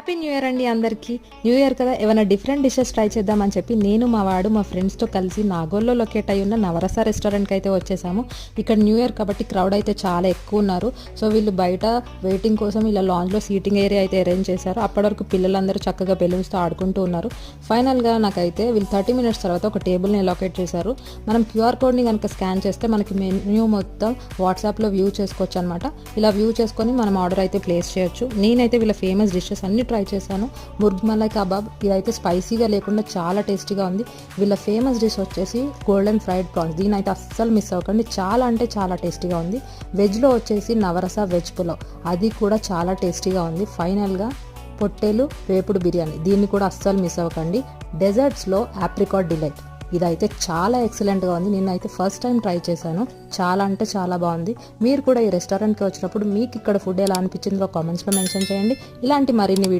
Happy new year అండి అందరికీ. New year కదా, ఏమైనా డిఫరెంట్ డిషెస్ ట్రై చేద్దామని చెప్పి నేను మా వాడు మా ఫ్రెండ్స్తో కలిసి నాగోల్లో లొకేట్ అయి ఉన్న నవరస రెస్టారెంట్కి అయితే వచ్చేసాము. ఇక్కడ న్యూ ఇయర్ కాబట్టి క్రౌడ్ అయితే చాలా ఎక్కువ ఉన్నారు. సో వీళ్ళు బయట వెయిటింగ్ కోసం ఇలా లాంజ్లో సీటింగ్ ఏరియా అయితే అరేంజ్ చేశారు. అప్పటి వరకు పిల్లలందరూ చక్కగా బెలూన్స్తో ఆడుకుంటూ ఉన్నారు. ఫైనల్గా నాకైతే వీళ్ళు 30 minutes తర్వాత ఒక టేబుల్ని లొకేట్ చేశారు. మనం క్యూఆర్ కోడ్ని కనుక స్కాన్ చేస్తే మనకి మెన్యూ మొత్తం వాట్సాప్లో వ్యూ చేసుకోవచ్చు అనమాట. ఇలా వ్యూ చేసుకొని మనం ఆర్డర్ అయితే ప్లేస్ చేయొచ్చు. నేనైతే వీళ్ళ ఫేమస్ డిషెస్ అన్ని ట్రై చేశాను. ముర్గ్ మలై కబాబ్, ఇదైతే స్పైసీగా లేకుండా చాలా టేస్టీగా ఉంది. వీళ్ళ ఫేమస్ డిష్ వచ్చేసి గోల్డెన్ ఫ్రైడ్ ప్రాన్స్, దీని అయితే అస్సలు మిస్ అవ్వకండి, చాలా అంటే చాలా టేస్టీగా ఉంది. వెజ్లో వచ్చేసి నవరస వెజ్ పులావ్, అది కూడా చాలా టేస్టీగా ఉంది. ఫైనల్గా పొట్టేలు వేపుడు బిర్యానీ, దీన్ని కూడా అస్సలు మిస్ అవ్వకండి. డెజర్ట్స్లో ఆప్రికాట్ డిలైట్, ఇదైతే చాలా ఎక్సలెంట్గా ఉంది. నేనైతే ఫస్ట్ టైం ట్రై చేశాను, చాలా అంటే చాలా బాగుంది. మీరు కూడా ఈ రెస్టారెంట్కి వచ్చినప్పుడు మీకు ఇక్కడ ఫుడ్ ఎలా అనిపించిందో కామెంట్స్లో మెన్షన్ చేయండి. ఇలాంటి మరిన్ని